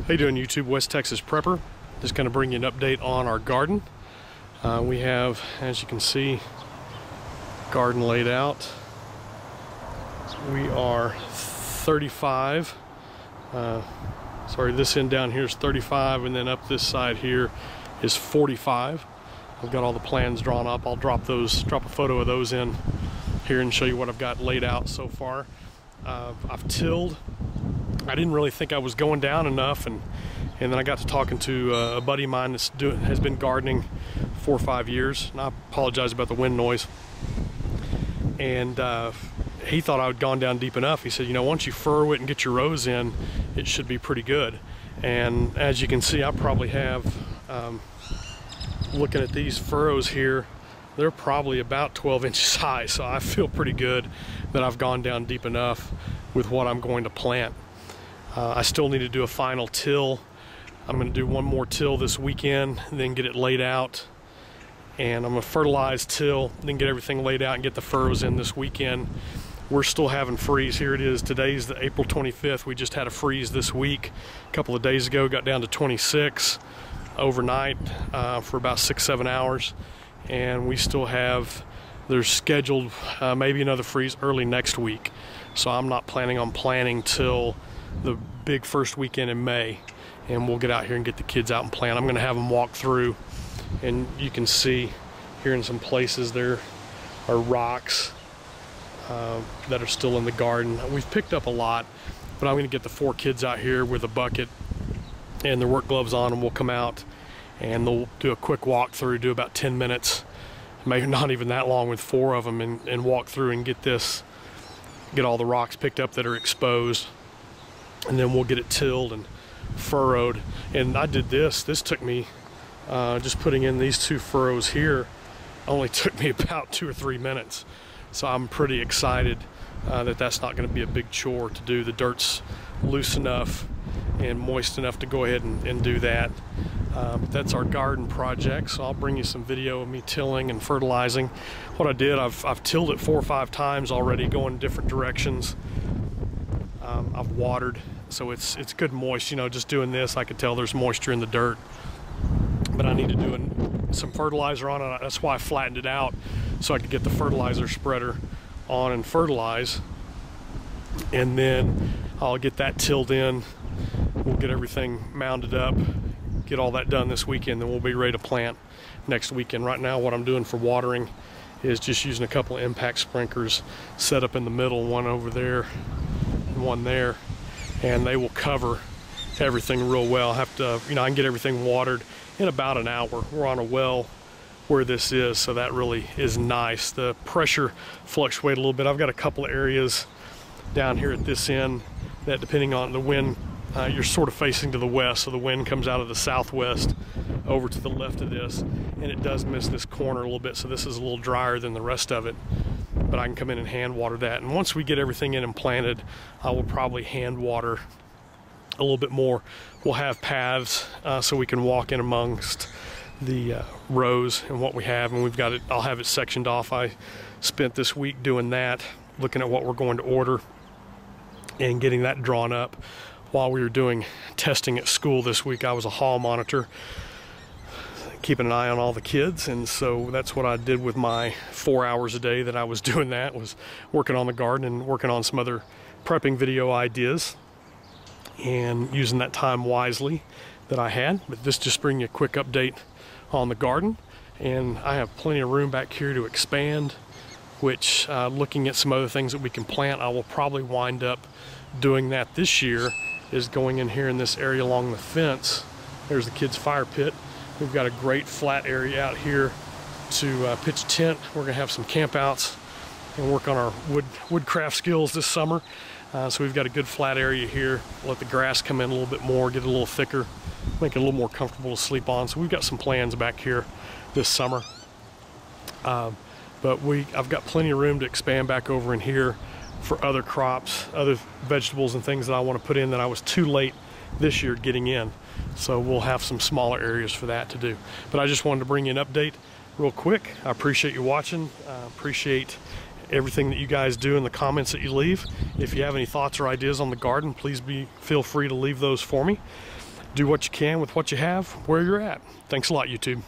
How you doing, YouTube? West Texas Prepper. Just going to bring you an update on our garden. We have, as you can see, garden laid out. We are 35. Sorry, this end down here is 35, and then up this side here is 45. I've got all the plans drawn up. I'll drop a photo of those in here and show you what I've got laid out so far. I've tilled. I didn't really think I was going down enough, and then I got to talking to a buddy of mine that's has been gardening 4 or 5 years, and I apologize about the wind noise. And he thought I had gone down deep enough. He said, you know, once you furrow it and get your rows in, it should be pretty good. And as you can see, I probably have, looking at these furrows here, they're probably about 12 inches high, so I feel pretty good that I've gone down deep enough with what I'm going to plant. I still need to do a final till. I'm going to do one more till this weekend, then get it laid out, and I'm going to fertilize till, then get everything laid out and get the furrows in this weekend. We're still having freeze. Here it is. Today's the April 25th. We just had a freeze this week. A couple of days ago, got down to 26 overnight for about 6-7 hours, and we still have, there's scheduled maybe another freeze early next week. So I'm not planning on planting till the big first weekend in May, and we'll get out here and get the kids out and plant. I'm going to have them walk through, and you can see here in some places there are rocks that are still in the garden. We've picked up a lot, but I'm going to get the 4 kids out here with a bucket and their work gloves on, and we'll come out and they'll do a quick walk through, do about 10 minutes, maybe not even that long, with 4 of them, and walk through and get all the rocks picked up that are exposed, and then we'll get it tilled and furrowed. And I did this took me just putting in these 2 furrows here only took me about 2 or 3 minutes, so I'm pretty excited that that's not going to be a big chore to do. The dirt's loose enough and moist enough to go ahead and do that. But that's our garden project, so I'll bring you some video of me tilling and fertilizing. What I did, I've tilled it 4 or 5 times already, going different directions. I've watered, so it's good moist. You know, just doing this, I could tell there's moisture in the dirt, but I need to do some fertilizer on it. That's why I flattened it out, so I could get the fertilizer spreader on and fertilize, and then I'll get that tilled in. We'll get everything mounded up, get all that done this weekend, then we'll be ready to plant next weekend. Right now, what I'm doing for watering is just using a couple of impact sprinklers set up in the middle, one over there and one there, and they will cover everything real well. I have to, you know, I can get everything watered in about an hour. We're on a well where this is, so that really is nice. The pressure fluctuates a little bit. I've got a couple of areas down here at this end that, depending on the wind, you're sort of facing to the west, so the wind comes out of the southwest over to the left of this, and it does miss this corner a little bit, so this is a little drier than the rest of it, but I can come in and hand water that. And once we get everything in and planted, I will probably hand water a little bit more. We'll have paths so we can walk in amongst the rows and what we have, and we've got it, I'll have it sectioned off. I spent this week doing that, looking at what we're going to order and getting that drawn up. While we were doing testing at school this week, I was a hall monitor, keeping an eye on all the kids, and so that's what I did with my 4 hours a day that I was doing that, was working on the garden and working on some other prepping video ideas and using that time wisely that I had. But this just bring you a quick update on the garden, and I have plenty of room back here to expand, which looking at some other things that we can plant, I will probably wind up doing that this year, is going in here in this area along the fence. There's the kids' fire pit. We've got a great flat area out here to pitch a tent. We're gonna have some campouts and work on our woodcraft skills this summer. So we've got a good flat area here. Let the grass come in a little bit more, get it a little thicker, make it a little more comfortable to sleep on. So we've got some plans back here this summer. But I've got plenty of room to expand back over in here for other crops, other vegetables and things that I want to put in that I was too late this year getting in. So we'll have some smaller areas for that to do. But I just wanted to bring you an update real quick. I appreciate you watching. I appreciate everything that you guys do and the comments that you leave. If you have any thoughts or ideas on the garden, please feel free to leave those for me. do what you can with what you have where you're at. Thanks a lot, YouTube.